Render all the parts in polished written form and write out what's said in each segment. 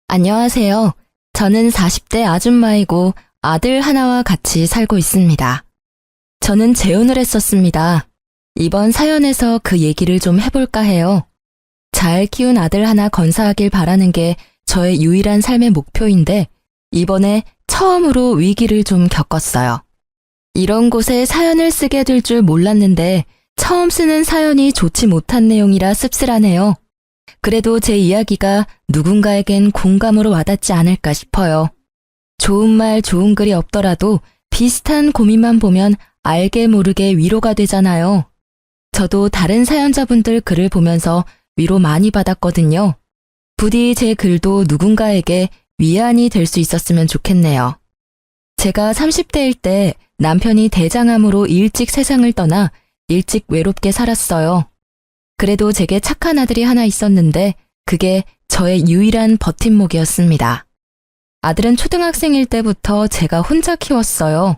안녕하세요. 저는 40대 아줌마이고 아들 하나와 같이 살고 있습니다. 저는 재혼을 했었습니다. 이번 사연에서 그 얘기를 좀 해볼까 해요. 잘 키운 아들 하나 건사하길 바라는 게 저의 유일한 삶의 목표인데 이번에 처음으로 위기를 좀 겪었어요. 이런 곳에 사연을 쓰게 될 줄 몰랐는데 처음 쓰는 사연이 좋지 못한 내용이라 씁쓸하네요. 그래도 제 이야기가 누군가에겐 공감으로 와닿지 않을까 싶어요. 좋은 말, 좋은 글이 없더라도 비슷한 고민만 보면 알게 모르게 위로가 되잖아요. 저도 다른 사연자분들 글을 보면서 위로 많이 받았거든요. 부디 제 글도 누군가에게 위안이 될 수 있었으면 좋겠네요. 제가 30대일 때 남편이 대장암으로 일찍 세상을 떠나 일찍 외롭게 살았어요. 그래도 제게 착한 아들이 하나 있었는데 그게 저의 유일한 버팀목이었습니다. 아들은 초등학생일 때부터 제가 혼자 키웠어요.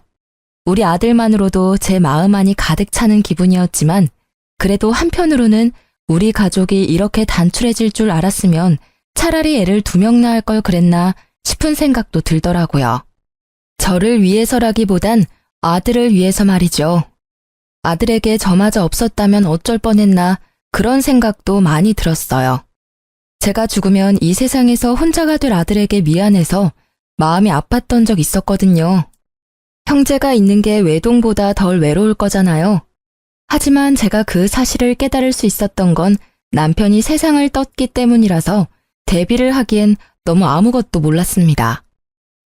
우리 아들만으로도 제 마음 안이 가득 차는 기분이었지만 그래도 한편으로는 우리 가족이 이렇게 단출해질 줄 알았으면 차라리 애를 2명 낳을 걸 그랬나 싶은 생각도 들더라고요. 저를 위해서라기보단 아들을 위해서 말이죠. 아들에게 저마저 없었다면 어쩔 뻔했나 그런 생각도 많이 들었어요. 제가 죽으면 이 세상에서 혼자가 될 아들에게 미안해서 마음이 아팠던 적 있었거든요. 형제가 있는 게 외동보다 덜 외로울 거잖아요. 하지만 제가 그 사실을 깨달을 수 있었던 건 남편이 세상을 떴기 때문이라서 대비를 하기엔 너무 아무것도 몰랐습니다.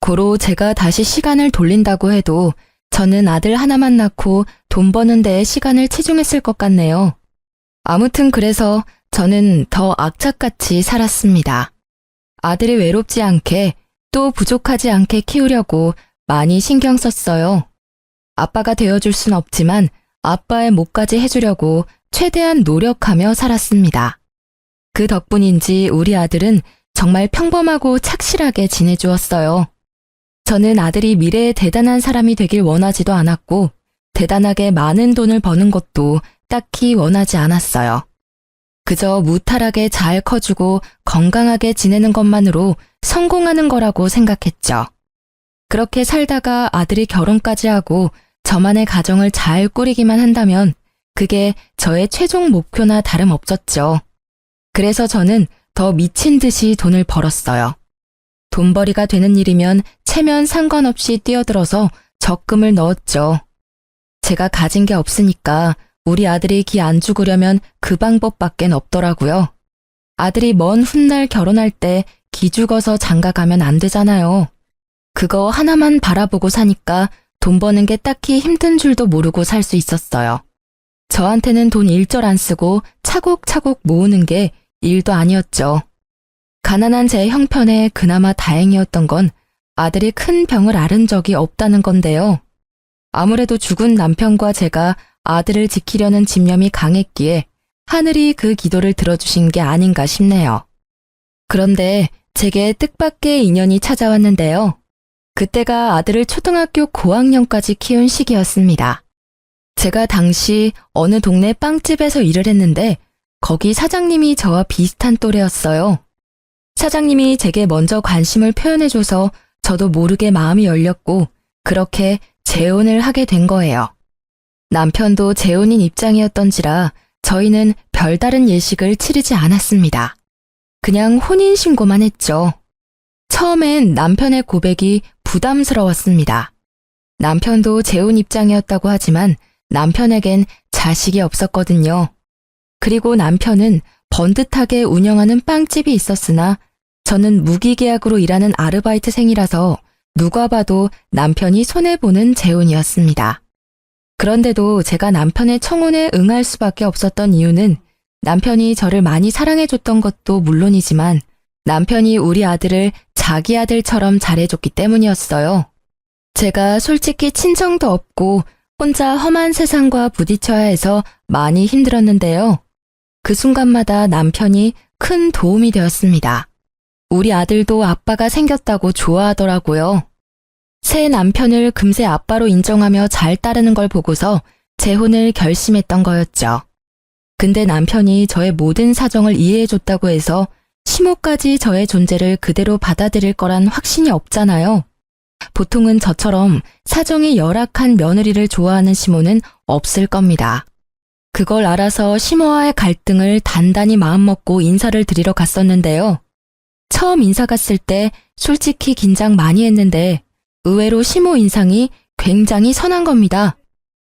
고로 제가 다시 시간을 돌린다고 해도 저는 아들 하나만 낳고 돈 버는 데에 시간을 치중했을 것 같네요. 아무튼 그래서 저는 더 악착같이 살았습니다. 아들이 외롭지 않게 또 부족하지 않게 키우려고 많이 신경 썼어요. 아빠가 되어줄 순 없지만 아빠의 몫까지 해주려고 최대한 노력하며 살았습니다. 그 덕분인지 우리 아들은 정말 평범하고 착실하게 지내주었어요. 저는 아들이 미래에 대단한 사람이 되길 원하지도 않았고 대단하게 많은 돈을 버는 것도 딱히 원하지 않았어요. 그저 무탈하게 잘 커주고 건강하게 지내는 것만으로 성공하는 거라고 생각했죠. 그렇게 살다가 아들이 결혼까지 하고 저만의 가정을 잘 꾸리기만 한다면 그게 저의 최종 목표나 다름없었죠. 그래서 저는 더 미친 듯이 돈을 벌었어요. 돈벌이가 되는 일이면 체면 상관없이 뛰어들어서 적금을 넣었죠. 제가 가진 게 없으니까 우리 아들이 기 안 죽으려면 그 방법밖엔 없더라고요. 아들이 먼 훗날 결혼할 때 기 죽어서 장가 가면 안 되잖아요. 그거 하나만 바라보고 사니까 돈 버는 게 딱히 힘든 줄도 모르고 살 수 있었어요. 저한테는 돈 일절 안 쓰고 차곡차곡 모으는 게 일도 아니었죠. 가난한 제 형편에 그나마 다행이었던 건 아들이 큰 병을 앓은 적이 없다는 건데요. 아무래도 죽은 남편과 제가 아들을 지키려는 집념이 강했기에 하늘이 그 기도를 들어주신 게 아닌가 싶네요. 그런데 제게 뜻밖의 인연이 찾아왔는데요. 그때가 아들을 초등학교 고학년까지 키운 시기였습니다. 제가 당시 어느 동네 빵집에서 일을 했는데 거기 사장님이 저와 비슷한 또래였어요. 사장님이 제게 먼저 관심을 표현해줘서 저도 모르게 마음이 열렸고 그렇게 재혼을 하게 된 거예요. 남편도 재혼인 입장이었던지라 저희는 별다른 예식을 치르지 않았습니다. 그냥 혼인신고만 했죠. 처음엔 남편의 고백이 부담스러웠습니다. 남편도 재혼 입장이었다고 하지만 남편에겐 자식이 없었거든요. 그리고 남편은 번듯하게 운영하는 빵집이 있었으나 저는 무기계약으로 일하는 아르바이트생이라서 누가 봐도 남편이 손해보는 재혼이었습니다. 그런데도 제가 남편의 청혼에 응할 수밖에 없었던 이유는 남편이 저를 많이 사랑해줬던 것도 물론이지만 남편이 우리 아들을 자기 아들처럼 잘해줬기 때문이었어요. 제가 솔직히 친정도 없고 혼자 험한 세상과 부딪혀야 해서 많이 힘들었는데요. 그 순간마다 남편이 큰 도움이 되었습니다. 우리 아들도 아빠가 생겼다고 좋아하더라고요. 새 남편을 금세 아빠로 인정하며 잘 따르는 걸 보고서 재혼을 결심했던 거였죠. 근데 남편이 저의 모든 사정을 이해해줬다고 해서 시모까지 저의 존재를 그대로 받아들일 거란 확신이 없잖아요. 보통은 저처럼 사정이 열악한 며느리를 좋아하는 시모는 없을 겁니다. 그걸 알아서 시모와의 갈등을 단단히 마음먹고 인사를 드리러 갔었는데요. 처음 인사 갔을 때 솔직히 긴장 많이 했는데 의외로 시모 인상이 굉장히 선한 겁니다.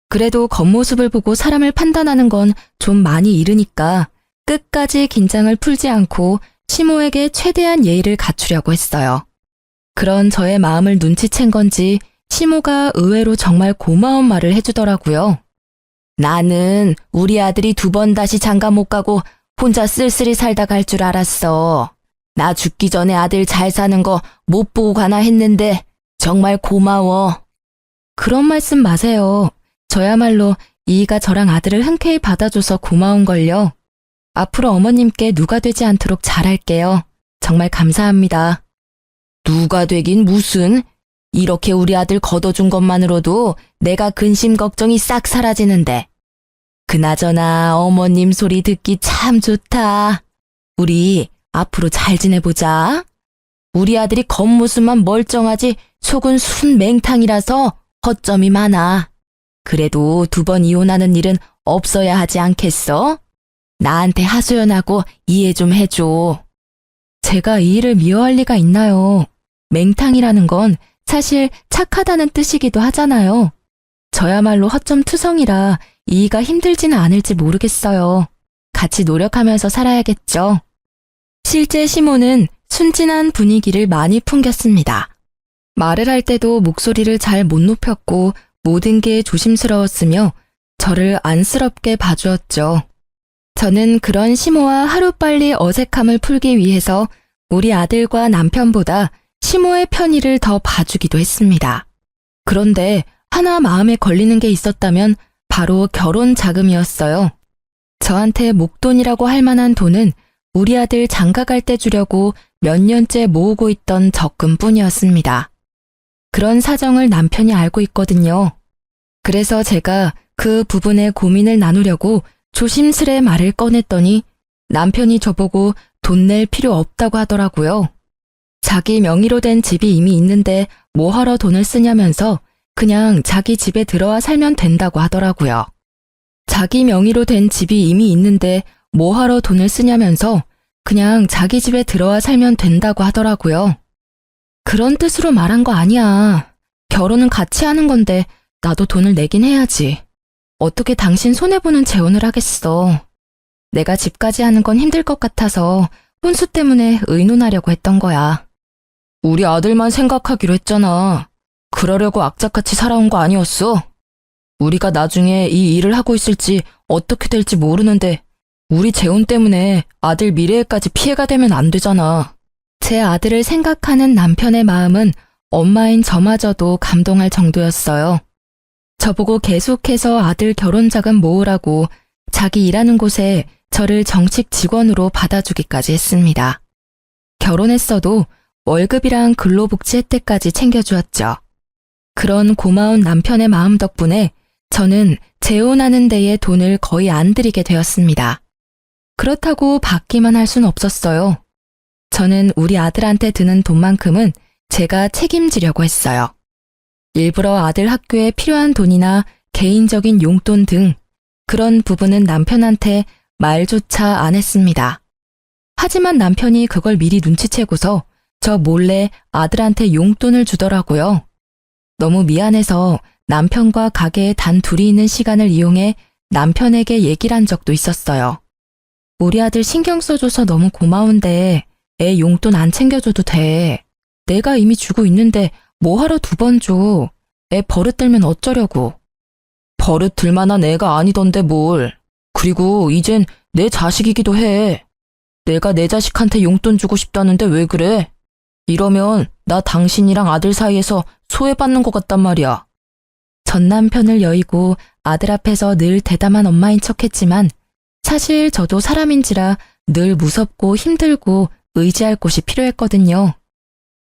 그래도 겉모습을 보고 사람을 판단하는 건 좀 많이 이르니까 끝까지 긴장을 풀지 않고 시모에게 최대한 예의를 갖추려고 했어요. 그런 저의 마음을 눈치챈 건지 시모가 의외로 정말 고마운 말을 해주더라고요. 나는 우리 아들이 2번 다시 장가 못 가고 혼자 쓸쓸히 살다 갈 줄 알았어. 나 죽기 전에 아들 잘 사는 거 못 보고 가나 했는데 정말 고마워. 그런 말씀 마세요. 저야말로 이이가 저랑 아들을 흔쾌히 받아줘서 고마운걸요. 앞으로 어머님께 누가 되지 않도록 잘할게요. 정말 감사합니다. 누가 되긴 무슨. 이렇게 우리 아들 걷어준 것만으로도 내가 근심 걱정이 싹 사라지는데. 그나저나 어머님 소리 듣기 참 좋다. 우리 앞으로 잘 지내보자. 우리 아들이 겉모습만 멀쩡하지 속은 순 맹탕이라서 허점이 많아. 그래도 2번 이혼하는 일은 없어야 하지 않겠어? 나한테 하소연하고 이해 좀 해줘. 제가 이 일을 미워할 리가 있나요? 맹탕이라는 건 사실 착하다는 뜻이기도 하잖아요. 저야말로 허점투성이라 이이가 힘들지는 않을지 모르겠어요. 같이 노력하면서 살아야겠죠. 실제 시모는 순진한 분위기를 많이 풍겼습니다. 말을 할 때도 목소리를 잘 못 높였고 모든 게 조심스러웠으며 저를 안쓰럽게 봐주었죠. 저는 그런 시모와 하루빨리 어색함을 풀기 위해서 우리 아들과 남편보다 시모의 편의를 더 봐주기도 했습니다. 그런데 하나 마음에 걸리는 게 있었다면 바로 결혼 자금이었어요. 저한테 목돈이라고 할 만한 돈은 우리 아들 장가 갈 때 주려고 몇 년째 모으고 있던 적금뿐이었습니다. 그런 사정을 남편이 알고 있거든요. 그래서 제가 그 부분에 고민을 나누려고 조심스레 말을 꺼냈더니 남편이 저보고 돈 낼 필요 없다고 하더라고요. 자기 명의로 된 집이 이미 있는데 뭐하러 돈을 쓰냐면서 그냥 자기 집에 들어와 살면 된다고 하더라고요. 자기 명의로 된 집이 이미 있는데 뭐하러 돈을 쓰냐면서 그냥 자기 집에 들어와 살면 된다고 하더라고요. 그런 뜻으로 말한 거 아니야. 결혼은 같이 하는 건데 나도 돈을 내긴 해야지. 어떻게 당신 손해보는 재혼을 하겠어. 내가 집까지 하는 건 힘들 것 같아서 혼수 때문에 의논하려고 했던 거야. 우리 아들만 생각하기로 했잖아. 그러려고 악착같이 살아온 거 아니었어? 우리가 나중에 이 일을 하고 있을지 어떻게 될지 모르는데 우리 재혼 때문에 아들 미래에까지 피해가 되면 안 되잖아. 제 아들을 생각하는 남편의 마음은 엄마인 저마저도 감동할 정도였어요. 저보고 계속해서 아들 결혼 자금 모으라고 자기 일하는 곳에 저를 정식 직원으로 받아주기까지 했습니다. 결혼했어도 월급이랑 근로복지 혜택까지 챙겨주었죠. 그런 고마운 남편의 마음 덕분에 저는 재혼하는 데에 돈을 거의 안 들이게 되었습니다. 그렇다고 받기만 할 순 없었어요. 저는 우리 아들한테 드는 돈만큼은 제가 책임지려고 했어요. 일부러 아들 학교에 필요한 돈이나 개인적인 용돈 등 그런 부분은 남편한테 말조차 안 했습니다. 하지만 남편이 그걸 미리 눈치채고서 저 몰래 아들한테 용돈을 주더라고요. 너무 미안해서 남편과 가게에 단 둘이 있는 시간을 이용해 남편에게 얘기를 한 적도 있었어요. 우리 아들 신경 써줘서 너무 고마운데 애 용돈 안 챙겨줘도 돼. 내가 이미 주고 있는데 뭐하러 2번 줘. 애 버릇 들면 어쩌려고. 버릇 들 만한 애가 아니던데 뭘. 그리고 이젠 내 자식이기도 해. 내가 내 자식한테 용돈 주고 싶다는데 왜 그래? 이러면 나 당신이랑 아들 사이에서 소외받는 것 같단 말이야. 전 남편을 여의고 아들 앞에서 늘 대담한 엄마인 척했지만 사실 저도 사람인지라 늘 무섭고 힘들고 의지할 곳이 필요했거든요.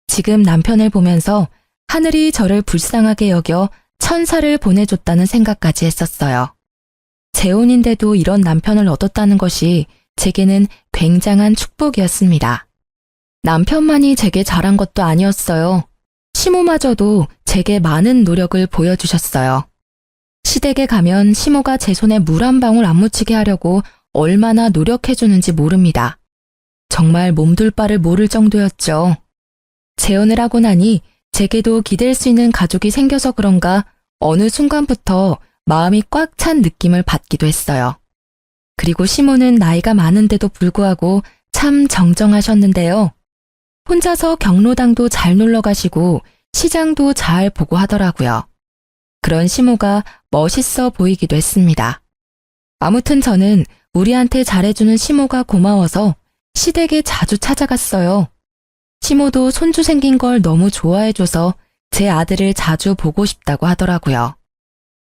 지금 남편을 보면서 하늘이 저를 불쌍하게 여겨 천사를 보내줬다는 생각까지 했었어요. 재혼인데도 이런 남편을 얻었다는 것이 제게는 굉장한 축복이었습니다. 남편만이 제게 잘한 것도 아니었어요. 시모마저도 제게 많은 노력을 보여주셨어요. 시댁에 가면 시모가 제 손에 물 한 방울 안 묻히게 하려고 얼마나 노력해주는지 모릅니다. 정말 몸둘 바를 모를 정도였죠. 재혼을 하고 나니 제게도 기댈 수 있는 가족이 생겨서 그런가 어느 순간부터 마음이 꽉 찬 느낌을 받기도 했어요. 그리고 시모는 나이가 많은데도 불구하고 참 정정하셨는데요. 혼자서 경로당도 잘 놀러 가시고 시장도 잘 보고 하더라고요. 그런 시모가 멋있어 보이기도 했습니다. 아무튼 저는 우리한테 잘해주는 시모가 고마워서 시댁에 자주 찾아갔어요. 시모도 손주 생긴 걸 너무 좋아해줘서 제 아들을 자주 보고 싶다고 하더라고요.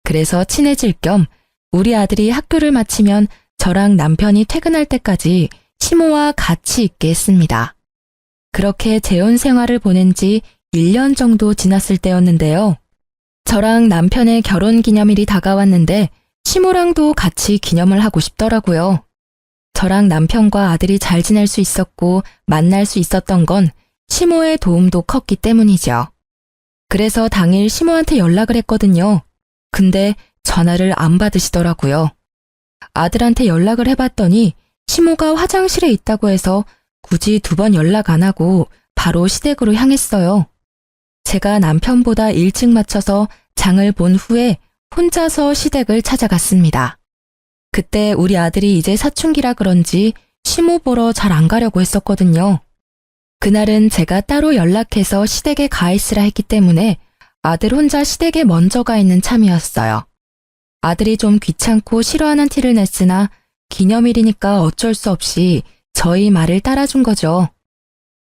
그래서 친해질 겸 우리 아들이 학교를 마치면 저랑 남편이 퇴근할 때까지 시모와 같이 있게 했습니다. 그렇게 재혼 생활을 보낸 지 1년 정도 지났을 때였는데요. 저랑 남편의 결혼 기념일이 다가왔는데 시모랑도 같이 기념을 하고 싶더라고요. 저랑 남편과 아들이 잘 지낼 수 있었고 만날 수 있었던 건 시모의 도움도 컸기 때문이죠. 그래서 당일 시모한테 연락을 했거든요. 근데 전화를 안 받으시더라고요. 아들한테 연락을 해봤더니 시모가 화장실에 있다고 해서 굳이 2번 연락 안 하고 바로 시댁으로 향했어요. 제가 남편보다 일찍 마쳐서 장을 본 후에 혼자서 시댁을 찾아갔습니다. 그때 우리 아들이 이제 사춘기라 그런지 시모 보러 잘 안 가려고 했었거든요. 그날은 제가 따로 연락해서 시댁에 가 있으라 했기 때문에 아들 혼자 시댁에 먼저 가 있는 참이었어요. 아들이 좀 귀찮고 싫어하는 티를 냈으나 기념일이니까 어쩔 수 없이 저희 말을 따라준 거죠.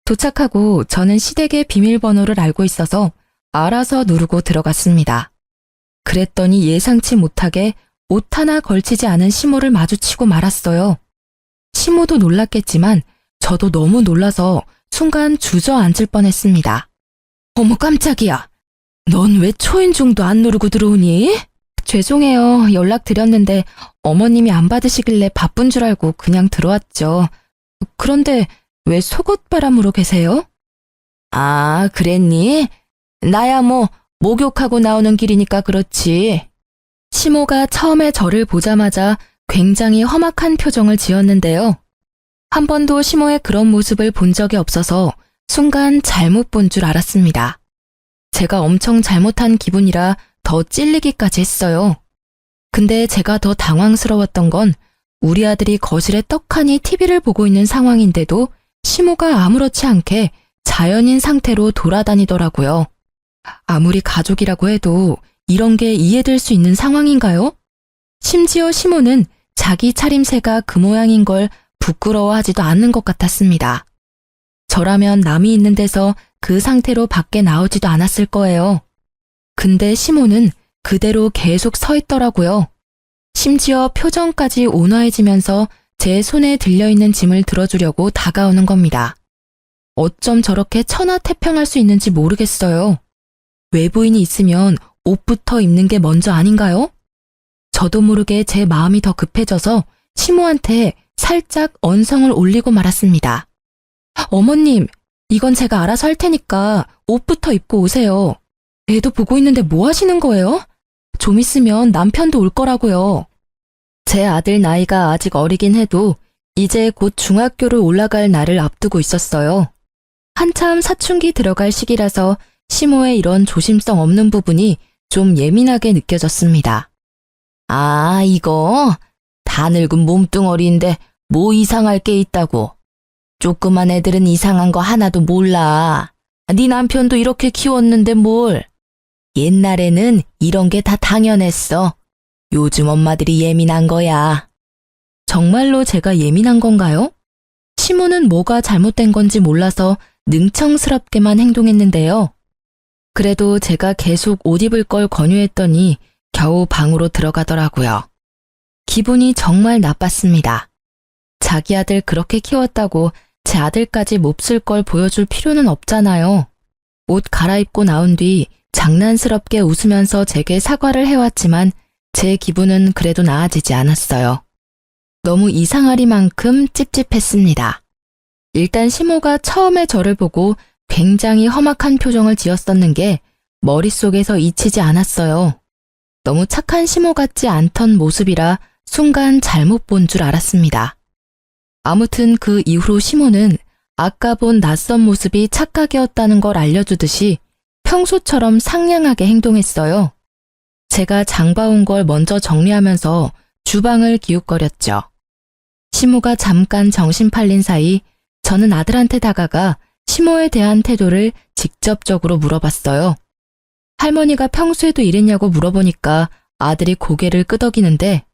도착하고 저는 시댁의 비밀번호를 알고 있어서 알아서 누르고 들어갔습니다. 그랬더니 예상치 못하게 옷 하나 걸치지 않은 시모를 마주치고 말았어요. 시모도 놀랐겠지만 저도 너무 놀라서 순간 주저앉을 뻔했습니다. 어머 깜짝이야. 넌 왜 초인종도 안 누르고 들어오니? 죄송해요. 연락드렸는데 어머님이 안 받으시길래 바쁜 줄 알고 그냥 들어왔죠. 그런데 왜 속옷바람으로 계세요? 아, 그랬니? 나야 뭐 목욕하고 나오는 길이니까 그렇지. 시모가 처음에 저를 보자마자 굉장히 험악한 표정을 지었는데요. 한 번도 시모의 그런 모습을 본 적이 없어서 순간 잘못 본 줄 알았습니다. 제가 엄청 잘못한 기분이라 더 찔리기까지 했어요. 근데 제가 더 당황스러웠던 건 우리 아들이 거실에 떡하니 TV를 보고 있는 상황인데도 시모가 아무렇지 않게 자연인 상태로 돌아다니더라고요. 아무리 가족이라고 해도 이런 게 이해될 수 있는 상황인가요? 심지어 시모는 자기 차림새가 그 모양인 걸 부끄러워하지도 않는 것 같았습니다. 저라면 남이 있는 데서 그 상태로 밖에 나오지도 않았을 거예요. 근데 시모는 그대로 계속 서 있더라고요. 심지어 표정까지 온화해지면서 제 손에 들려있는 짐을 들어주려고 다가오는 겁니다. 어쩜 저렇게 천하태평할 수 있는지 모르겠어요. 외부인이 있으면 옷부터 입는 게 먼저 아닌가요? 저도 모르게 제 마음이 더 급해져서 시모한테 살짝 언성을 올리고 말았습니다. 어머님, 이건 제가 알아서 할 테니까 옷부터 입고 오세요. 애도 보고 있는데 뭐 하시는 거예요? 좀 있으면 남편도 올 거라고요. 제 아들 나이가 아직 어리긴 해도 이제 곧 중학교를 올라갈 날을 앞두고 있었어요. 한참 사춘기 들어갈 시기라서 시모의 이런 조심성 없는 부분이 좀 예민하게 느껴졌습니다. 아, 이거? 다 늙은 몸뚱어리인데 뭐 이상할 게 있다고. 조그만 애들은 이상한 거 하나도 몰라. 네 남편도 이렇게 키웠는데 뭘. 옛날에는 이런 게 다 당연했어. 요즘 엄마들이 예민한 거야. 정말로 제가 예민한 건가요? 시모는 뭐가 잘못된 건지 몰라서 능청스럽게만 행동했는데요. 그래도 제가 계속 옷 입을 걸 권유했더니 겨우 방으로 들어가더라고요. 기분이 정말 나빴습니다. 자기 아들 그렇게 키웠다고 제 아들까지 몹쓸 걸 보여줄 필요는 없잖아요. 옷 갈아입고 나온 뒤 장난스럽게 웃으면서 제게 사과를 해왔지만 제 기분은 그래도 나아지지 않았어요. 너무 이상하리만큼 찝찝했습니다. 일단 시모가 처음에 저를 보고 굉장히 험악한 표정을 지었었는 게 머릿속에서 잊히지 않았어요. 너무 착한 시모 같지 않던 모습이라 순간 잘못 본 줄 알았습니다. 아무튼 그 이후로 시모는 아까 본 낯선 모습이 착각이었다는 걸 알려주듯이 평소처럼 상냥하게 행동했어요. 제가 장봐온 걸 먼저 정리하면서 주방을 기웃거렸죠. 시모가 잠깐 정신 팔린 사이 저는 아들한테 다가가 시모에 대한 태도를 직접적으로 물어봤어요. 할머니가 평소에도 이랬냐고 물어보니까 아들이 고개를 끄덕이는데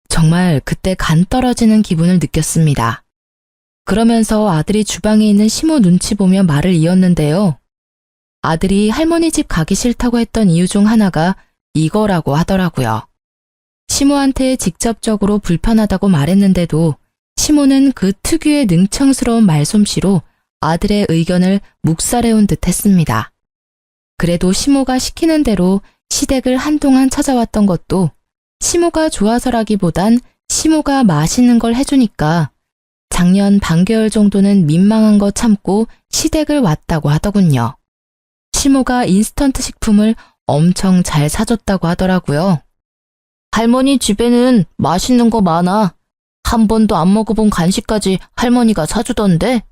정말 그때 간 떨어지는 기분을 느꼈습니다. 그러면서 아들이 주방에 있는 시모 눈치 보며 말을 이었는데요. 아들이 할머니 집 가기 싫다고 했던 이유 중 하나가 이거라고 하더라고요. 시모한테 직접적으로 불편하다고 말했는데도 시모는 그 특유의 능청스러운 말솜씨로 아들의 의견을 묵살해온 듯 했습니다. 그래도 시모가 시키는 대로 시댁을 한동안 찾아왔던 것도 시모가 좋아서라기보단 시모가 맛있는 걸 해주니까 작년 반개월 정도는 민망한 거 참고 시댁을 왔다고 하더군요. 시모가 인스턴트 식품을 엄청 잘 사줬다고 하더라고요. 할머니 집에는 맛있는 거 많아. 한 번도 안 먹어본 간식까지 할머니가 사주던데?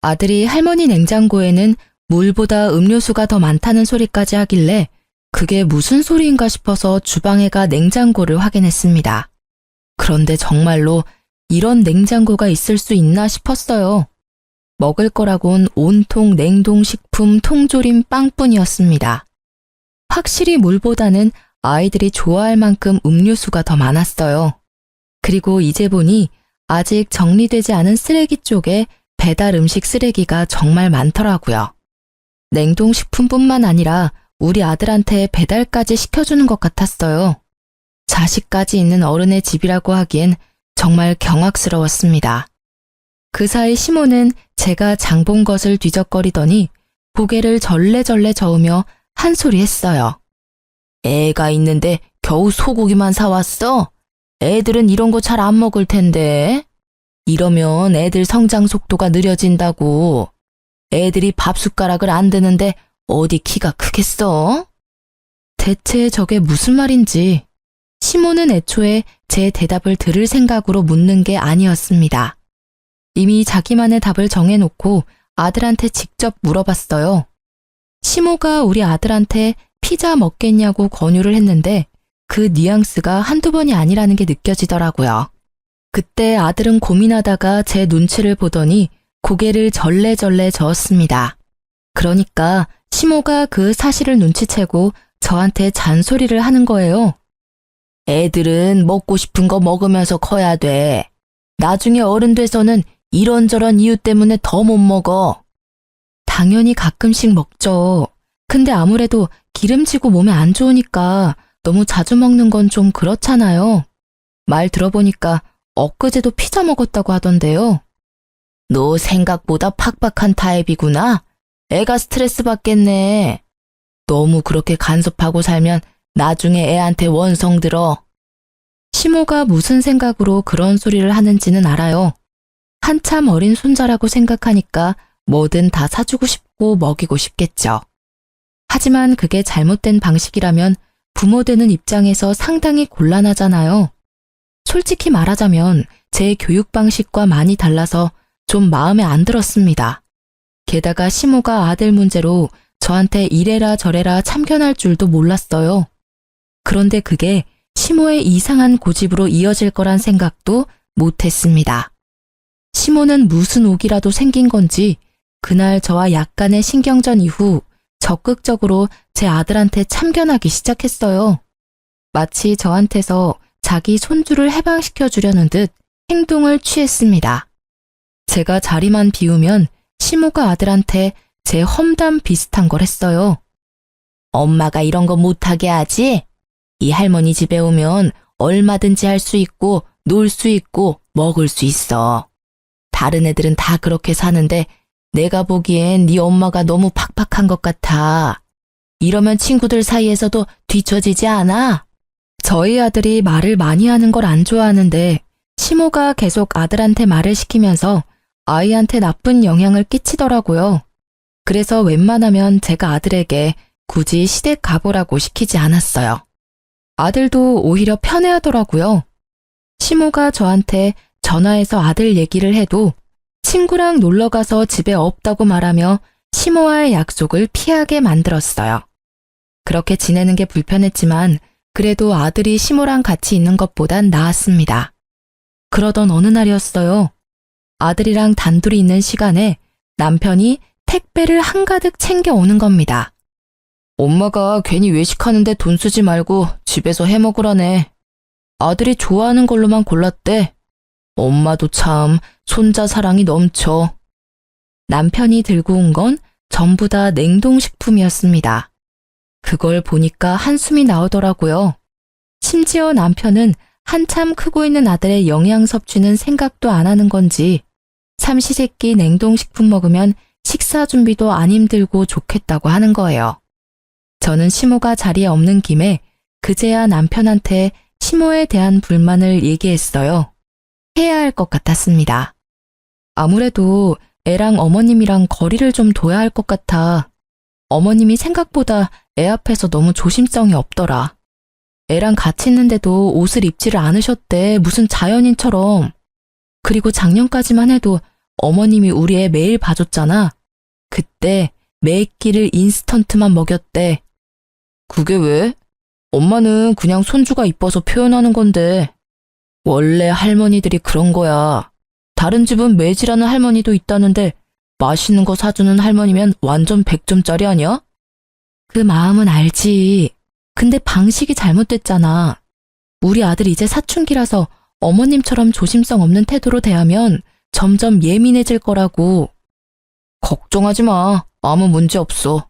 아들이 할머니 냉장고에는 물보다 음료수가 더 많다는 소리까지 하길래 그게 무슨 소리인가 싶어서 주방에 가 냉장고를 확인했습니다. 그런데 정말로 이런 냉장고가 있을 수 있나 싶었어요. 먹을 거라곤 온통 냉동식품 통조림 빵뿐이었습니다. 확실히 물보다는 아이들이 좋아할 만큼 음료수가 더 많았어요. 그리고 이제 보니 아직 정리되지 않은 쓰레기 쪽에 배달 음식 쓰레기가 정말 많더라고요. 냉동식품뿐만 아니라 우리 아들한테 배달까지 시켜주는 것 같았어요. 자식까지 있는 어른의 집이라고 하기엔 정말 경악스러웠습니다. 그 사이 시모는 제가 장본 것을 뒤적거리더니 고개를 절레절레 저으며 한 소리 했어요. 애가 있는데 겨우 소고기만 사왔어? 애들은 이런 거 잘 안 먹을 텐데. 이러면 애들 성장 속도가 느려진다고. 애들이 밥 숟가락을 안 드는데 어디 키가 크겠어? 대체 저게 무슨 말인지 시모는 애초에 제 대답을 들을 생각으로 묻는 게 아니었습니다. 이미 자기만의 답을 정해놓고 아들한테 직접 물어봤어요. 시모가 우리 아들한테 피자 먹겠냐고 권유를 했는데 그 뉘앙스가 한두 번이 아니라는 게 느껴지더라고요. 그때 아들은 고민하다가 제 눈치를 보더니 고개를 절레절레 저었습니다. 그러니까 시모가 그 사실을 눈치채고 저한테 잔소리를 하는 거예요. 애들은 먹고 싶은 거 먹으면서 커야 돼. 나중에 어른 돼서는 이런저런 이유 때문에 더 못 먹어. 당연히 가끔씩 먹죠. 근데 아무래도 기름지고 몸에 안 좋으니까 너무 자주 먹는 건 좀 그렇잖아요. 말 들어보니까 엊그제도 피자 먹었다고 하던데요. 너 생각보다 팍팍한 타입이구나. 애가 스트레스 받겠네. 너무 그렇게 간섭하고 살면 나중에 애한테 원성 들어. 시모가 무슨 생각으로 그런 소리를 하는지는 알아요. 한참 어린 손자라고 생각하니까 뭐든 다 사주고 싶고 먹이고 싶겠죠. 하지만 그게 잘못된 방식이라면 부모 되는 입장에서 상당히 곤란하잖아요. 솔직히 말하자면 제 교육 방식과 많이 달라서 좀 마음에 안 들었습니다. 게다가 시모가 아들 문제로 저한테 이래라 저래라 참견할 줄도 몰랐어요. 그런데 그게 시모의 이상한 고집으로 이어질 거란 생각도 못했습니다. 시모는 무슨 옥이라도 생긴 건지 그날 저와 약간의 신경전 이후 적극적으로 제 아들한테 참견하기 시작했어요. 마치 저한테서 자기 손주를 해방시켜 주려는 듯 행동을 취했습니다. 제가 자리만 비우면 시모가 아들한테 제 험담 비슷한 걸 했어요. 엄마가 이런 거 못하게 하지? 이 할머니 집에 오면 얼마든지 할 수 있고 놀 수 있고 먹을 수 있어. 다른 애들은 다 그렇게 사는데 내가 보기엔 네 엄마가 너무 팍팍한 것 같아. 이러면 친구들 사이에서도 뒤처지지 않아? 저희 아들이 말을 많이 하는 걸 안 좋아하는데 시모가 계속 아들한테 말을 시키면서 아이한테 나쁜 영향을 끼치더라고요. 그래서 웬만하면 제가 아들에게 굳이 시댁 가보라고 시키지 않았어요. 아들도 오히려 편해하더라고요. 시모가 저한테 전화해서 아들 얘기를 해도 친구랑 놀러가서 집에 없다고 말하며 시모와의 약속을 피하게 만들었어요. 그렇게 지내는 게 불편했지만 그래도 아들이 시모랑 같이 있는 것보단 나았습니다. 그러던 어느 날이었어요. 아들이랑 단둘이 있는 시간에 남편이 택배를 한가득 챙겨오는 겁니다. 엄마가 괜히 외식하는데 돈 쓰지 말고 집에서 해 먹으라네. 아들이 좋아하는 걸로만 골랐대. 엄마도 참 손자 사랑이 넘쳐. 남편이 들고 온 건 전부 다 냉동식품이었습니다. 그걸 보니까 한숨이 나오더라고요. 심지어 남편은 한참 크고 있는 아들의 영양 섭취는 생각도 안 하는 건지 삼시세끼 냉동식품 먹으면 식사 준비도 안 힘들고 좋겠다고 하는 거예요. 저는 시모가 자리에 없는 김에 그제야 남편한테 시모에 대한 불만을 얘기했어요. 해야 할 것 같았습니다. 아무래도 애랑 어머님이랑 거리를 좀 둬야 할 것 같아. 어머님이 생각보다 애 앞에서 너무 조심성이 없더라. 애랑 같이 있는데도 옷을 입지를 않으셨대. 무슨 자연인처럼. 그리고 작년까지만 해도 어머님이 우리 애 매일 봐줬잖아. 그때 매 끼를 인스턴트만 먹였대. 그게 왜? 엄마는 그냥 손주가 이뻐서 표현하는 건데. 원래 할머니들이 그런 거야. 다른 집은 매질하는 할머니도 있다는데 맛있는 거 사주는 할머니면 완전 100점짜리 아니야? 그 마음은 알지. 근데 방식이 잘못됐잖아. 우리 아들 이제 사춘기라서 어머님처럼 조심성 없는 태도로 대하면 점점 예민해질 거라고. 걱정하지 마. 아무 문제 없어.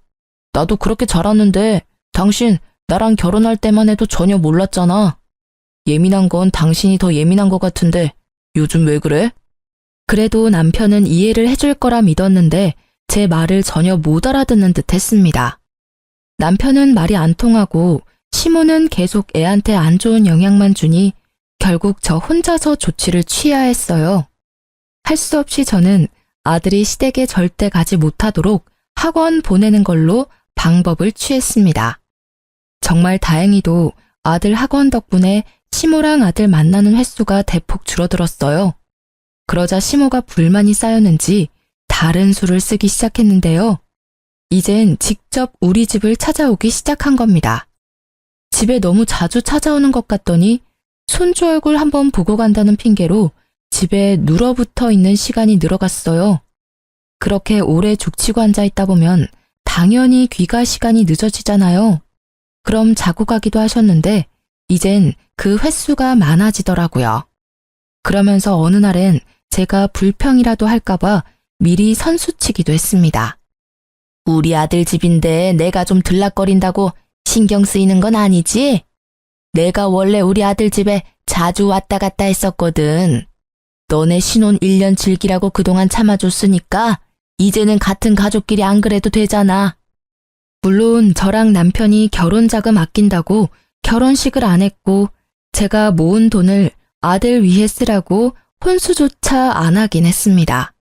나도 그렇게 자랐는데 당신 나랑 결혼할 때만 해도 전혀 몰랐잖아. 예민한 건 당신이 더 예민한 것 같은데 요즘 왜 그래? 그래도 남편은 이해를 해줄 거라 믿었는데 제 말을 전혀 못 알아듣는 듯 했습니다. 남편은 말이 안 통하고 시모는 계속 애한테 안 좋은 영향만 주니 결국 저 혼자서 조치를 취해야 했어요. 할 수 없이 저는 아들이 시댁에 절대 가지 못하도록 학원 보내는 걸로 방법을 취했습니다. 정말 다행히도 아들 학원 덕분에 시모랑 아들 만나는 횟수가 대폭 줄어들었어요. 그러자 시모가 불만이 쌓였는지 다른 수를 쓰기 시작했는데요. 이젠 직접 우리 집을 찾아오기 시작한 겁니다. 집에 너무 자주 찾아오는 것 같더니 손주 얼굴 한번 보고 간다는 핑계로 집에 눌어붙어 있는 시간이 늘어갔어요. 그렇게 오래 죽치고 앉아있다 보면 당연히 귀가 시간이 늦어지잖아요. 그럼 자고 가기도 하셨는데 이젠 그 횟수가 많아지더라고요. 그러면서 어느 날엔 제가 불평이라도 할까봐 미리 선수치기도 했습니다. 우리 아들 집인데 내가 좀 들락거린다고 신경 쓰이는 건 아니지? 내가 원래 우리 아들 집에 자주 왔다 갔다 했었거든. 너네 신혼 1년 즐기라고 그동안 참아줬으니까 이제는 같은 가족끼리 안 그래도 되잖아. 물론 저랑 남편이 결혼 자금 아낀다고 결혼식을 안 했고 제가 모은 돈을 아들 위해 쓰라고 혼수조차 안 하긴 했습니다.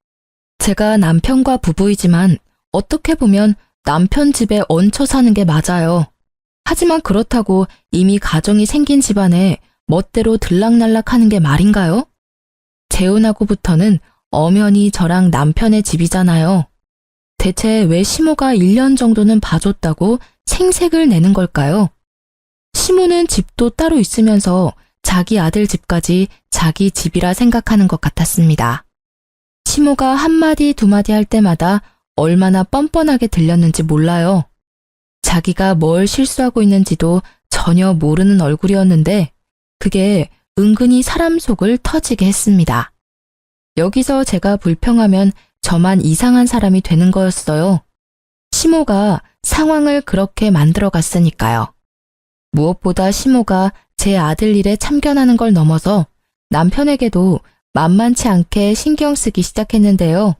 제가 남편과 부부이지만 어떻게 보면 남편 집에 얹혀 사는 게 맞아요. 하지만 그렇다고 이미 가정이 생긴 집안에 멋대로 들락날락하는 게 말인가요? 재혼하고부터는 엄연히 저랑 남편의 집이잖아요. 대체 왜 시모가 1년 정도는 봐줬다고 생색을 내는 걸까요? 시모는 집도 따로 있으면서 자기 아들 집까지 자기 집이라 생각하는 것 같았습니다. 시모가 한마디 두마디 할 때마다 얼마나 뻔뻔하게 들렸는지 몰라요. 자기가 뭘 실수하고 있는지도 전혀 모르는 얼굴이었는데 그게 은근히 사람 속을 터지게 했습니다. 여기서 제가 불평하면 저만 이상한 사람이 되는 거였어요. 시모가 상황을 그렇게 만들어 갔으니까요. 무엇보다 시모가 제 아들 일에 참견하는 걸 넘어서 남편에게도 만만치 않게 신경 쓰기 시작했는데요.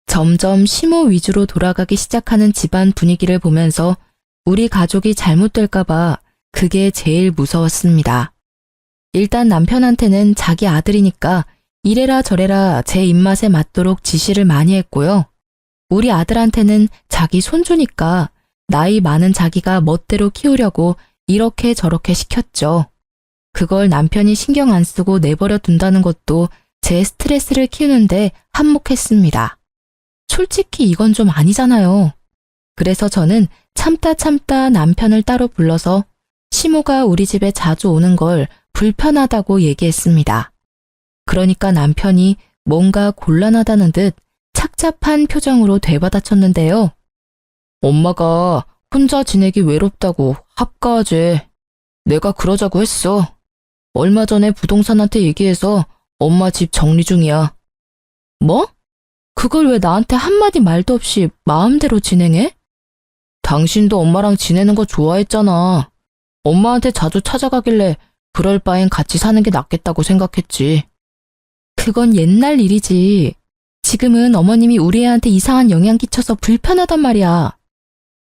점점 시모 위주로 돌아가기 시작하는 집안 분위기를 보면서 우리 가족이 잘못될까봐 그게 제일 무서웠습니다. 일단 남편한테는 자기 아들이니까 이래라 저래라 제 입맛에 맞도록 지시를 많이 했고요. 우리 아들한테는 자기 손주니까 나이 많은 자기가 멋대로 키우려고 이렇게 저렇게 시켰죠. 그걸 남편이 신경 안 쓰고 내버려 둔다는 것도 제 스트레스를 키우는데 한몫했습니다. 솔직히 이건 좀 아니잖아요. 그래서 저는 참다 남편을 따로 불러서 시모가 우리 집에 자주 오는 걸 불편하다고 얘기했습니다. 그러니까 남편이 뭔가 곤란하다는 듯 착잡한 표정으로 되받아쳤는데요. 엄마가 혼자 지내기 외롭다고 합가하지. 내가 그러자고 했어. 얼마 전에 부동산한테 얘기해서 엄마 집 정리 중이야. 뭐? 그걸 왜 나한테 한마디 말도 없이 마음대로 진행해? 당신도 엄마랑 지내는 거 좋아했잖아. 엄마한테 자주 찾아가길래 그럴 바엔 같이 사는 게 낫겠다고 생각했지. 그건 옛날 일이지. 지금은 어머님이 우리 애한테 이상한 영향 끼쳐서 불편하단 말이야.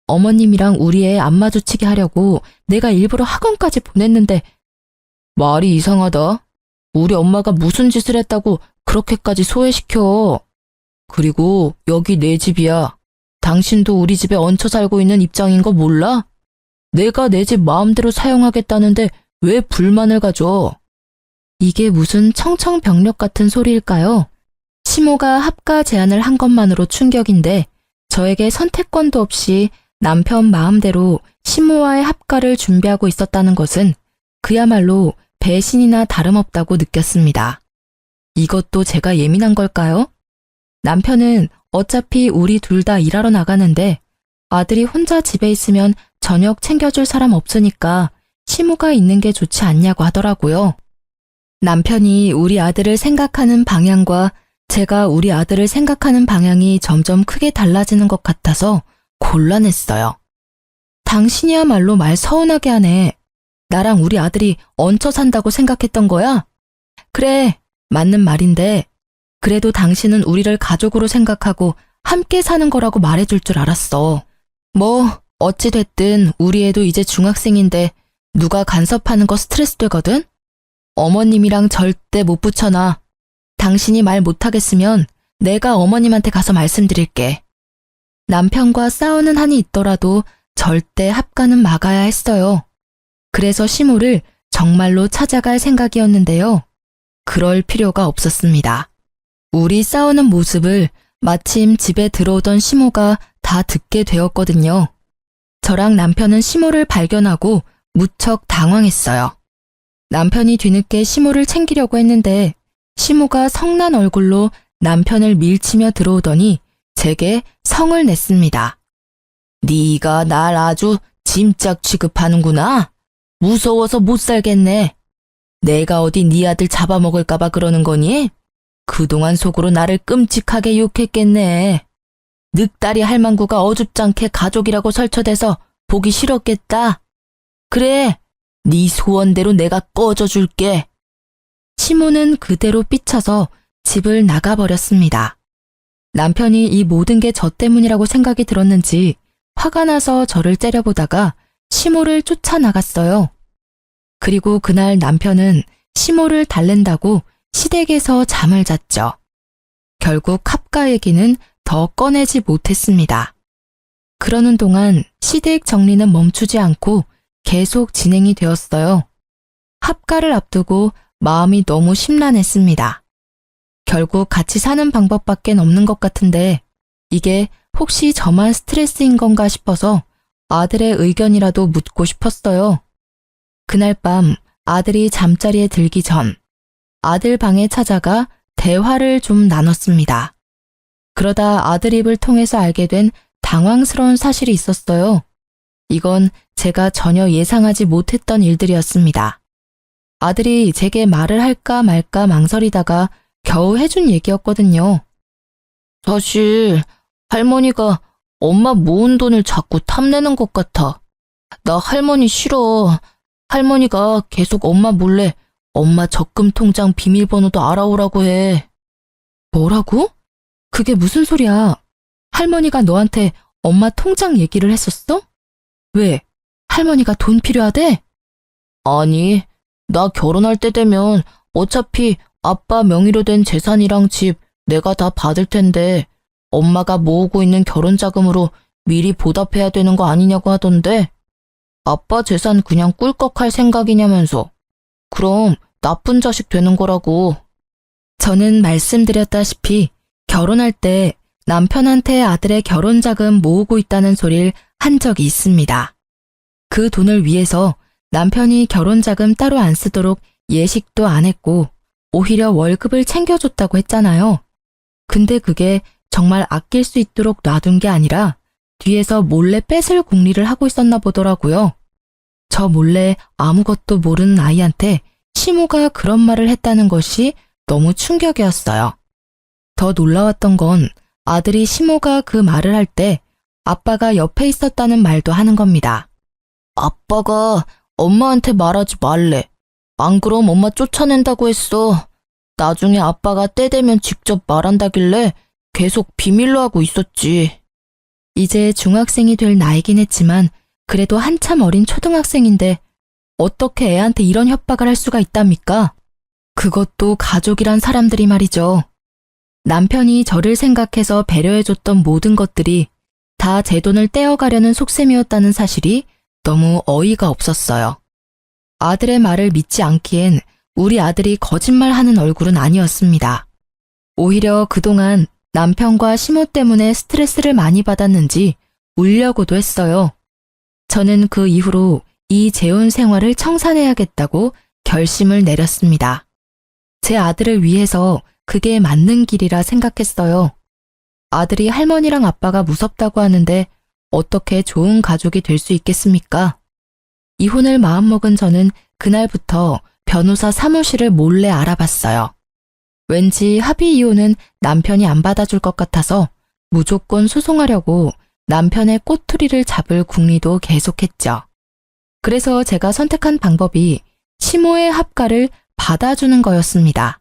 어머님이랑 우리 애 안 마주치게 하려고 내가 일부러 학원까지 보냈는데 말이 이상하다. 우리 엄마가 무슨 짓을 했다고 그렇게까지 소외시켜. 그리고 여기 내 집이야. 당신도 우리 집에 얹혀 살고 있는 입장인 거 몰라? 내가 내 집 마음대로 사용하겠다는데 왜 불만을 가져? 이게 무슨 청청병력 같은 소리일까요? 시모가 합가 제안을 한 것만으로 충격인데 저에게 선택권도 없이 남편 마음대로 시모와의 합가를 준비하고 있었다는 것은 그야말로 배신이나 다름없다고 느꼈습니다. 이것도 제가 예민한 걸까요? 남편은 어차피 우리 둘 다 일하러 나가는데 아들이 혼자 집에 있으면 저녁 챙겨줄 사람 없으니까 시모가 있는 게 좋지 않냐고 하더라고요. 남편이 우리 아들을 생각하는 방향과 제가 우리 아들을 생각하는 방향이 점점 크게 달라지는 것 같아서 곤란했어요. 당신이야말로 말 서운하게 하네. 나랑 우리 아들이 얹혀 산다고 생각했던 거야? 그래, 맞는 말인데 그래도 당신은 우리를 가족으로 생각하고 함께 사는 거라고 말해줄 줄 알았어. 뭐 어찌됐든 우리 애도 이제 중학생인데 누가 간섭하는 거 스트레스 되거든? 어머님이랑 절대 못 붙여놔. 당신이 말 못하겠으면 내가 어머님한테 가서 말씀드릴게. 남편과 싸우는 한이 있더라도 절대 합가는 막아야 했어요. 그래서 시모를 정말로 찾아갈 생각이었는데요. 그럴 필요가 없었습니다. 우리 싸우는 모습을 마침 집에 들어오던 시모가 다 듣게 되었거든요. 저랑 남편은 시모를 발견하고 무척 당황했어요. 남편이 뒤늦게 시모를 챙기려고 했는데 시모가 성난 얼굴로 남편을 밀치며 들어오더니 제게 성을 냈습니다. 네가 날 아주 짐짝 취급하는구나. 무서워서 못 살겠네. 내가 어디 네 아들 잡아먹을까 봐 그러는 거니? 그동안 속으로 나를 끔찍하게 욕했겠네. 늑다리 할망구가 어줍잖게 가족이라고 설쳐대서 보기 싫었겠다. 그래, 네 소원대로 내가 꺼져줄게. 시모는 그대로 삐쳐서 집을 나가버렸습니다. 남편이 이 모든 게 저 때문이라고 생각이 들었는지 화가 나서 저를 째려보다가 시모를 쫓아나갔어요. 그리고 그날 남편은 시모를 달랜다고 시댁에서 잠을 잤죠. 결국 합가 얘기는 더 꺼내지 못했습니다. 그러는 동안 시댁 정리는 멈추지 않고 계속 진행이 되었어요. 합가를 앞두고 마음이 너무 심란했습니다. 결국 같이 사는 방법밖에 없는 것 같은데 이게 혹시 저만 스트레스인 건가 싶어서 아들의 의견이라도 묻고 싶었어요. 그날 밤 아들이 잠자리에 들기 전 아들 방에 찾아가 대화를 좀 나눴습니다. 그러다 아들 입을 통해서 알게 된 당황스러운 사실이 있었어요. 이건 제가 전혀 예상하지 못했던 일들이었습니다. 아들이 제게 말을 할까 말까 망설이다가 겨우 해준 얘기였거든요. 사실 할머니가 엄마 모은 돈을 자꾸 탐내는 것 같아. 나 할머니 싫어. 할머니가 계속 엄마 몰래 엄마 적금 통장 비밀번호도 알아오라고 해. 뭐라고? 그게 무슨 소리야? 할머니가 너한테 엄마 통장 얘기를 했었어? 왜? 할머니가 돈 필요하대? 아니, 나 결혼할 때 되면 어차피 아빠 명의로 된 재산이랑 집 내가 다 받을 텐데 엄마가 모으고 있는 결혼 자금으로 미리 보답해야 되는 거 아니냐고 하던데 아빠 재산 그냥 꿀꺽할 생각이냐면서. 그럼 나쁜 자식 되는 거라고. 저는 말씀드렸다시피 결혼할 때 남편한테 아들의 결혼 자금 모으고 있다는 소리를 한 적이 있습니다. 그 돈을 위해서 남편이 결혼 자금 따로 안 쓰도록 예식도 안 했고 오히려 월급을 챙겨줬다고 했잖아요. 근데 그게 정말 아낄 수 있도록 놔둔 게 아니라 뒤에서 몰래 뺏을 궁리를 하고 있었나 보더라고요. 저 몰래 아무것도 모르는 아이한테 시모가 그런 말을 했다는 것이 너무 충격이었어요. 더 놀라웠던 건 아들이 시모가 그 말을 할 때 아빠가 옆에 있었다는 말도 하는 겁니다. 아빠가 엄마한테 말하지 말래. 안 그럼 엄마 쫓아낸다고 했어. 나중에 아빠가 때 되면 직접 말한다길래 계속 비밀로 하고 있었지. 이제 중학생이 될 나이긴 했지만 그래도 한참 어린 초등학생인데 어떻게 애한테 이런 협박을 할 수가 있답니까? 그것도 가족이란 사람들이 말이죠. 남편이 저를 생각해서 배려해줬던 모든 것들이 다 제 돈을 떼어가려는 속셈이었다는 사실이 너무 어이가 없었어요. 아들의 말을 믿지 않기엔 우리 아들이 거짓말하는 얼굴은 아니었습니다. 오히려 그동안 남편과 시모 때문에 스트레스를 많이 받았는지 울려고도 했어요. 저는 그 이후로 이 재혼 생활을 청산해야겠다고 결심을 내렸습니다. 제 아들을 위해서 그게 맞는 길이라 생각했어요. 아들이 할머니랑 아빠가 무섭다고 하는데 어떻게 좋은 가족이 될 수 있겠습니까? 이혼을 마음먹은 저는 그날부터 변호사 사무실을 몰래 알아봤어요. 왠지 합의 이혼은 남편이 안 받아줄 것 같아서 무조건 소송하려고 남편의 꼬투리를 잡을 궁리도 계속했죠. 그래서 제가 선택한 방법이 시모의 합가를 받아주는 거였습니다.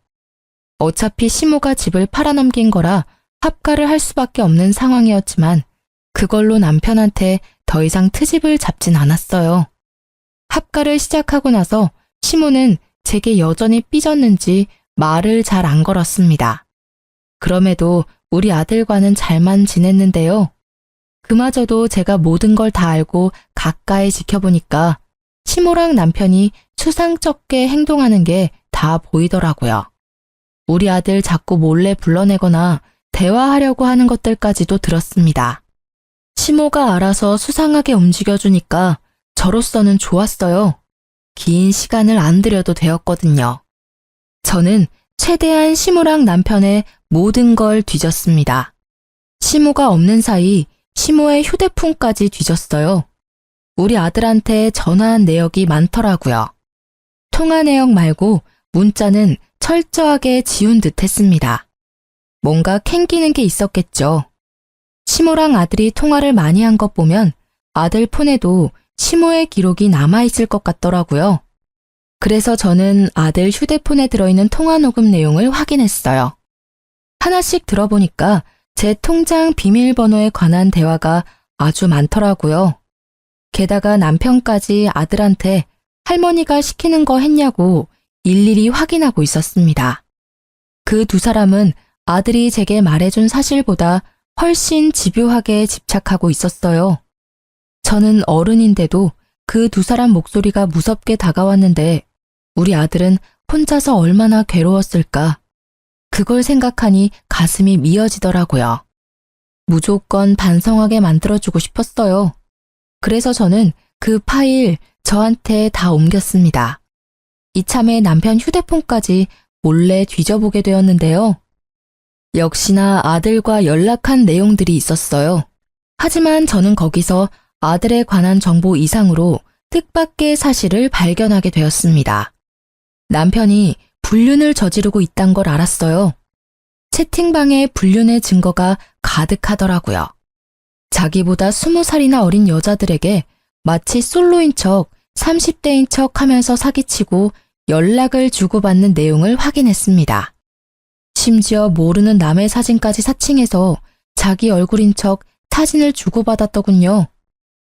어차피 시모가 집을 팔아넘긴 거라 합가를 할 수밖에 없는 상황이었지만 그걸로 남편한테 더 이상 트집을 잡진 않았어요. 합가를 시작하고 나서 시모는 제게 여전히 삐졌는지 말을 잘 안 걸었습니다. 그럼에도 우리 아들과는 잘만 지냈는데요. 그마저도 제가 모든 걸 다 알고 가까이 지켜보니까 시모랑 남편이 추상쩍게 행동하는 게 다 보이더라고요. 우리 아들 자꾸 몰래 불러내거나 대화하려고 하는 것들까지도 들었습니다. 시모가 알아서 수상하게 움직여주니까 저로서는 좋았어요. 긴 시간을 안 들여도 되었거든요. 저는 최대한 시모랑 남편의 모든 걸 뒤졌습니다. 시모가 없는 사이 시모의 휴대폰까지 뒤졌어요. 우리 아들한테 전화한 내역이 많더라고요. 통화 내역 말고 문자는 철저하게 지운 듯 했습니다. 뭔가 캥기는 게 있었겠죠. 시모랑 아들이 통화를 많이 한 것 보면 아들 폰에도 시모의 기록이 남아있을 것 같더라고요. 그래서 저는 아들 휴대폰에 들어있는 통화 녹음 내용을 확인했어요. 하나씩 들어보니까 제 통장 비밀번호에 관한 대화가 아주 많더라고요. 게다가 남편까지 아들한테 할머니가 시키는 거 했냐고 일일이 확인하고 있었습니다. 그 두 사람은 아들이 제게 말해준 사실보다 훨씬 집요하게 집착하고 있었어요. 저는 어른인데도 그 두 사람 목소리가 무섭게 다가왔는데 우리 아들은 혼자서 얼마나 괴로웠을까. 그걸 생각하니 가슴이 미어지더라고요. 무조건 반성하게 만들어주고 싶었어요. 그래서 저는 그 파일 저한테 다 옮겼습니다. 이참에 남편 휴대폰까지 몰래 뒤져보게 되었는데요. 역시나 아들과 연락한 내용들이 있었어요. 하지만 저는 거기서 아들에 관한 정보 이상으로 뜻밖의 사실을 발견하게 되었습니다. 남편이 불륜을 저지르고 있단 걸 알았어요. 채팅방에 불륜의 증거가 가득하더라고요. 자기보다 20살이나 어린 여자들에게 마치 솔로인 척 30대인 척 하면서 사기치고 연락을 주고받는 내용을 확인했습니다. 심지어 모르는 남의 사진까지 사칭해서 자기 얼굴인 척 사진을 주고받았더군요.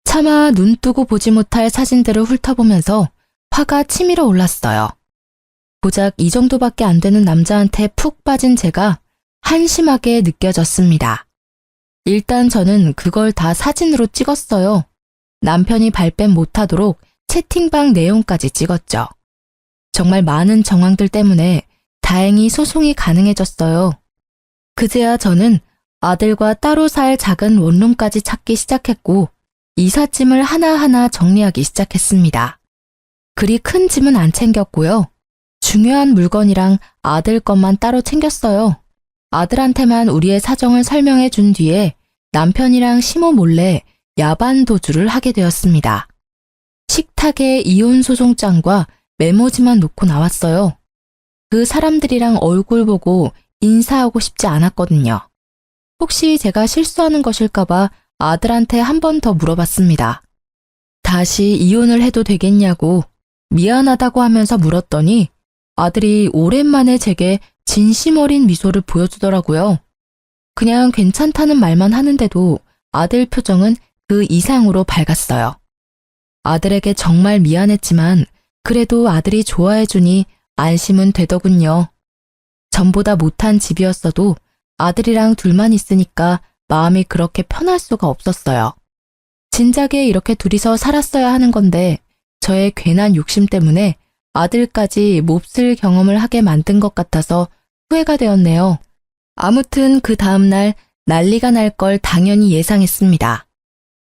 차마 눈 뜨고 보지 못할 사진들을 훑어보면서 화가 치밀어 올랐어요. 고작 이 정도밖에 안 되는 남자한테 푹 빠진 제가 한심하게 느껴졌습니다. 일단 저는 그걸 다 사진으로 찍었어요. 남편이 발뺌 못하도록 채팅방 내용까지 찍었죠. 정말 많은 정황들 때문에 다행히 소송이 가능해졌어요. 그제야 저는 아들과 따로 살 작은 원룸까지 찾기 시작했고 이삿짐을 하나하나 정리하기 시작했습니다. 그리 큰 짐은 안 챙겼고요. 중요한 물건이랑 아들 것만 따로 챙겼어요. 아들한테만 우리의 사정을 설명해 준 뒤에 남편이랑 시모 몰래 야반 도주를 하게 되었습니다. 식탁에 이혼 소송장과 메모지만 놓고 나왔어요. 그 사람들이랑 얼굴 보고 인사하고 싶지 않았거든요. 혹시 제가 실수하는 것일까봐 아들한테 한 번 더 물어봤습니다. 다시 이혼을 해도 되겠냐고 미안하다고 하면서 물었더니 아들이 오랜만에 제게 진심 어린 미소를 보여주더라고요. 그냥 괜찮다는 말만 하는데도 아들 표정은 그 이상으로 밝았어요. 아들에게 정말 미안했지만 그래도 아들이 좋아해주니 안심은 되더군요. 전보다 못한 집이었어도 아들이랑 둘만 있으니까 마음이 그렇게 편할 수가 없었어요. 진작에 이렇게 둘이서 살았어야 하는 건데 저의 괜한 욕심 때문에 아들까지 몹쓸 경험을 하게 만든 것 같아서 후회가 되었네요. 아무튼 그 다음날 난리가 날 걸 당연히 예상했습니다.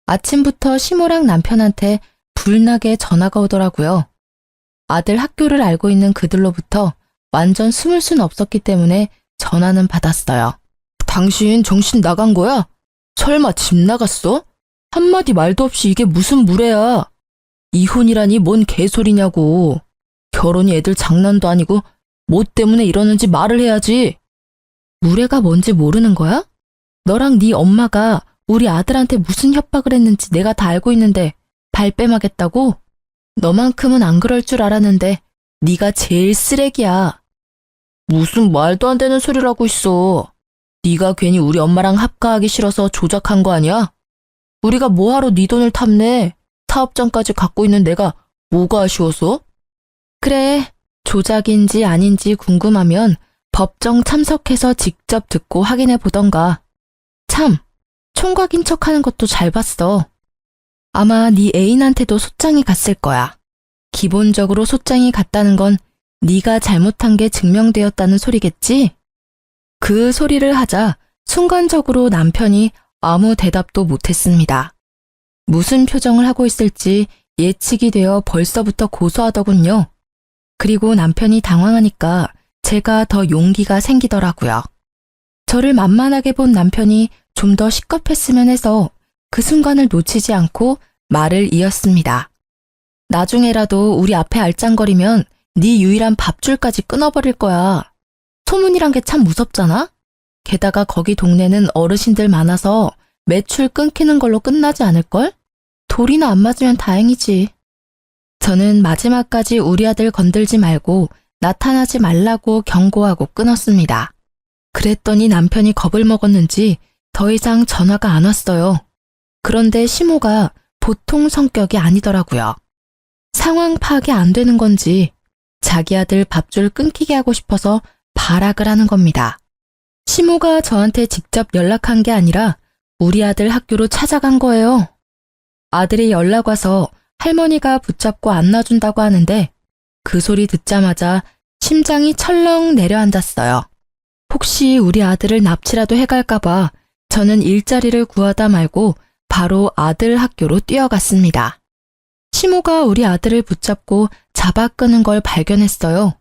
아침부터 시모랑 남편한테 불나게 전화가 오더라고요. 아들 학교를 알고 있는 그들로부터 완전 숨을 수는 없었기 때문에 전화는 받았어요. 당신 정신 나간 거야? 설마 집 나갔어? 한마디 말도 없이 이게 무슨 무례야. 이혼이라니 뭔 개소리냐고. 결혼이 애들 장난도 아니고 뭐 때문에 이러는지 말을 해야지. 무례가 뭔지 모르는 거야? 너랑 네 엄마가 우리 아들한테 무슨 협박을 했는지 내가 다 알고 있는데 발뺌하겠다고? 너만큼은 안 그럴 줄 알았는데 네가 제일 쓰레기야. 무슨 말도 안 되는 소리를 하고 있어. 네가 괜히 우리 엄마랑 합가하기 싫어서 조작한 거 아니야? 우리가 뭐하러 네 돈을 탐내? 사업장까지 갖고 있는 내가 뭐가 아쉬워서? 그래, 조작인지 아닌지 궁금하면 법정 참석해서 직접 듣고 확인해 보던가. 참, 총각인 척하는 것도 잘 봤어. 아마 네 애인한테도 소장이 갔을 거야. 기본적으로 소장이 갔다는 건 네가 잘못한 게 증명되었다는 소리겠지? 그 소리를 하자 순간적으로 남편이 아무 대답도 못했습니다. 무슨 표정을 하고 있을지 예측이 되어 벌써부터 고소하더군요. 그리고 남편이 당황하니까 제가 더 용기가 생기더라고요. 저를 만만하게 본 남편이 좀 더 시겁했으면 해서 그 순간을 놓치지 않고 말을 이었습니다. 나중에라도 우리 앞에 알짱거리면 네 유일한 밥줄까지 끊어버릴 거야. 소문이란 게 참 무섭잖아? 게다가 거기 동네는 어르신들 많아서 매출 끊기는 걸로 끝나지 않을걸? 돌이나 안 맞으면 다행이지. 저는 마지막까지 우리 아들 건들지 말고 나타나지 말라고 경고하고 끊었습니다. 그랬더니 남편이 겁을 먹었는지 더 이상 전화가 안 왔어요. 그런데 시모가 보통 성격이 아니더라고요. 상황 파악이 안 되는 건지 자기 아들 밥줄 끊기게 하고 싶어서 발악을 하는 겁니다. 시모가 저한테 직접 연락한 게 아니라 우리 아들 학교로 찾아간 거예요. 아들이 연락 와서 할머니가 붙잡고 안놔준다고 하는데 그 소리 듣자마자 심장이 철렁 내려앉았어요. 혹시 우리 아들을 납치라도 해갈까봐 저는 일자리를 구하다 말고 바로 아들 학교로 뛰어갔습니다. 시모가 우리 아들을 붙잡고 잡아 끄는 걸 발견했어요.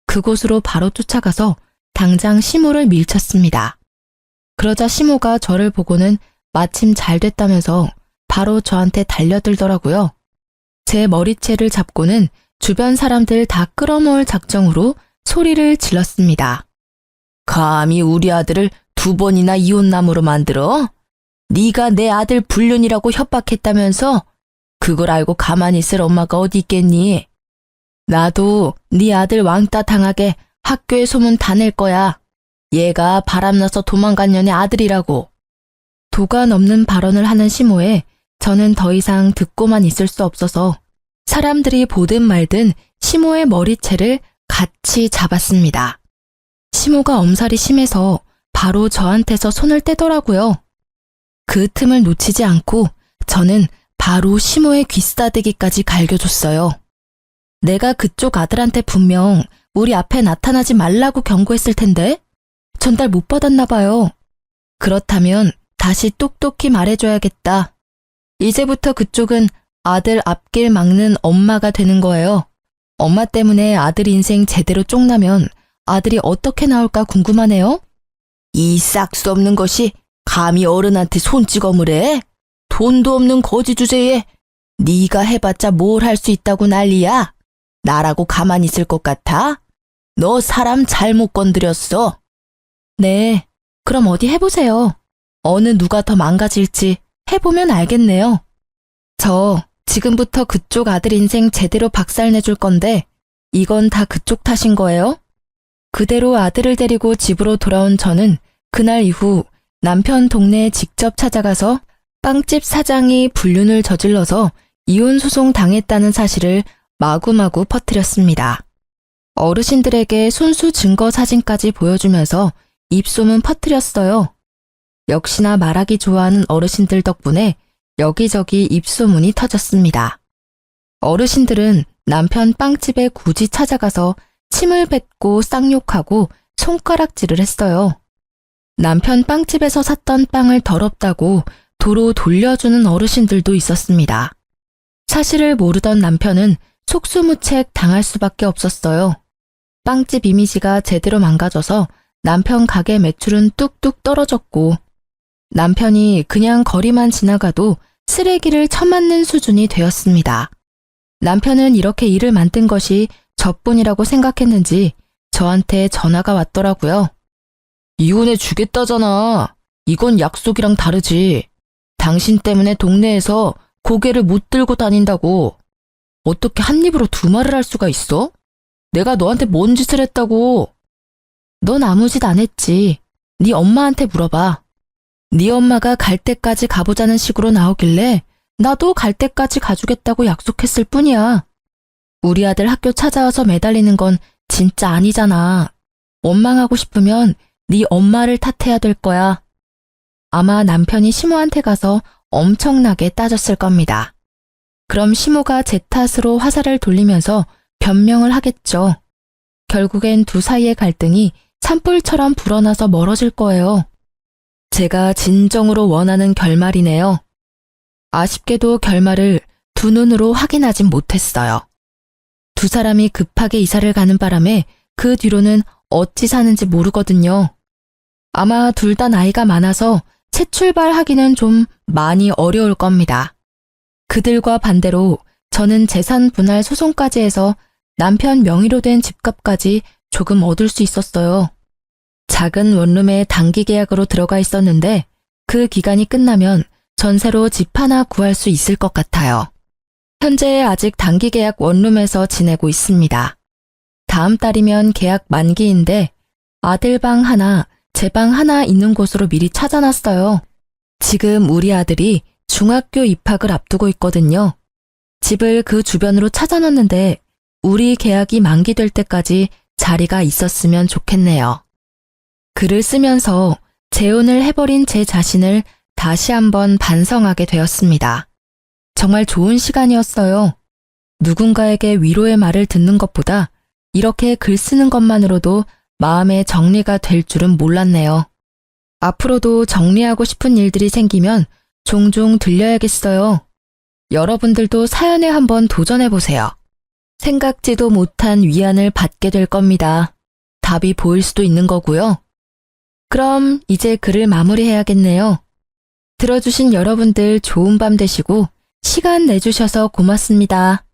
그곳으로 바로 쫓아가서 당장 시모를 밀쳤습니다. 그러자 시모가 저를 보고는 마침 잘 됐다면서 바로 저한테 달려들더라고요. 제 머리채를 잡고는 주변 사람들 다 끌어모을 작정으로 소리를 질렀습니다. 감히 우리 아들을 2번이나 이혼남으로 만들어? 네가 내 아들 불륜이라고 협박했다면서? 그걸 알고 가만히 있을 엄마가 어디 있겠니? 나도 네 아들 왕따 당하게 학교에 소문 다 낼 거야. 얘가 바람나서 도망간 년의 아들이라고. 도가 넘는 발언을 하는 시모에 저는 더 이상 듣고만 있을 수 없어서 사람들이 보든 말든 시모의 머리채를 같이 잡았습니다. 시모가 엄살이 심해서 바로 저한테서 손을 떼더라고요. 그 틈을 놓치지 않고 저는 바로 시모의 귀싸대기까지 갈겨줬어요. 내가 그쪽 아들한테 분명 우리 앞에 나타나지 말라고 경고했을 텐데 전달 못 받았나 봐요. 그렇다면 다시 똑똑히 말해줘야겠다. 이제부터 그쪽은 아들 앞길 막는 엄마가 되는 거예요. 엄마 때문에 아들 인생 제대로 쪽나면 아들이 어떻게 나올까 궁금하네요. 이 싹수 없는 것이 감히 어른한테 손찌검을 해? 돈도 없는 거지 주제에 네가 해봤자 뭘 할 수 있다고 난리야. 나라고 가만히 있을 것 같아? 너 사람 잘못 건드렸어. 네, 그럼 어디 해보세요. 어느 누가 더 망가질지 해보면 알겠네요. 저 지금부터 그쪽 아들 인생 제대로 박살내줄 건데 이건 다 그쪽 탓인 거예요? 그대로 아들을 데리고 집으로 돌아온 저는 그날 이후 남편 동네에 직접 찾아가서 빵집 사장이 불륜을 저질러서 이혼 소송 당했다는 사실을 마구마구 퍼뜨렸습니다. 어르신들에게 손수 증거 사진까지 보여주면서 입소문 퍼뜨렸어요. 역시나 말하기 좋아하는 어르신들 덕분에 여기저기 입소문이 터졌습니다. 어르신들은 남편 빵집에 굳이 찾아가서 침을 뱉고 쌍욕하고 손가락질을 했어요. 남편 빵집에서 샀던 빵을 더럽다고 도로 돌려주는 어르신들도 있었습니다. 사실을 모르던 남편은 속수무책 당할 수밖에 없었어요. 빵집 이미지가 제대로 망가져서 남편 가게 매출은 뚝뚝 떨어졌고 남편이 그냥 거리만 지나가도 쓰레기를 쳐맞는 수준이 되었습니다. 남편은 이렇게 일을 만든 것이 저뿐이라고 생각했는지 저한테 전화가 왔더라고요. 이혼해 주겠다잖아. 이건 약속이랑 다르지. 당신 때문에 동네에서 고개를 못 들고 다닌다고. 어떻게 한 입으로 두 말을 할 수가 있어? 내가 너한테 뭔 짓을 했다고. 넌 아무 짓 안 했지. 네 엄마한테 물어봐. 네 엄마가 갈 때까지 가보자는 식으로 나오길래 나도 갈 때까지 가주겠다고 약속했을 뿐이야. 우리 아들 학교 찾아와서 매달리는 건 진짜 아니잖아. 원망하고 싶으면 네 엄마를 탓해야 될 거야. 아마 남편이 시모한테 가서 엄청나게 따졌을 겁니다. 그럼 시모가 제 탓으로 화살을 돌리면서 변명을 하겠죠. 결국엔 두 사이의 갈등이 산불처럼 불어나서 멀어질 거예요. 제가 진정으로 원하는 결말이네요. 아쉽게도 결말을 두 눈으로 확인하진 못했어요. 두 사람이 급하게 이사를 가는 바람에 그 뒤로는 어찌 사는지 모르거든요. 아마 둘 다 나이가 많아서 새 출발하기는 좀 많이 어려울 겁니다. 그들과 반대로 저는 재산 분할 소송까지 해서 남편 명의로 된 집값까지 조금 얻을 수 있었어요. 작은 원룸에 단기 계약으로 들어가 있었는데 그 기간이 끝나면 전세로 집 하나 구할 수 있을 것 같아요. 현재 아직 단기 계약 원룸에서 지내고 있습니다. 다음 달이면 계약 만기인데 아들 방 하나, 제 방 하나 있는 곳으로 미리 찾아놨어요. 지금 우리 아들이 중학교 입학을 앞두고 있거든요. 집을 그 주변으로 찾아놨는데 우리 계약이 만기될 때까지 자리가 있었으면 좋겠네요. 글을 쓰면서 재혼을 해버린 제 자신을 다시 한번 반성하게 되었습니다. 정말 좋은 시간이었어요. 누군가에게 위로의 말을 듣는 것보다 이렇게 글 쓰는 것만으로도 마음의 정리가 될 줄은 몰랐네요. 앞으로도 정리하고 싶은 일들이 생기면 종종 들려야겠어요. 여러분들도 사연에 한번 도전해보세요. 생각지도 못한 위안을 받게 될 겁니다. 답이 보일 수도 있는 거고요. 그럼 이제 글을 마무리해야겠네요. 들어주신 여러분들 좋은 밤 되시고 시간 내주셔서 고맙습니다.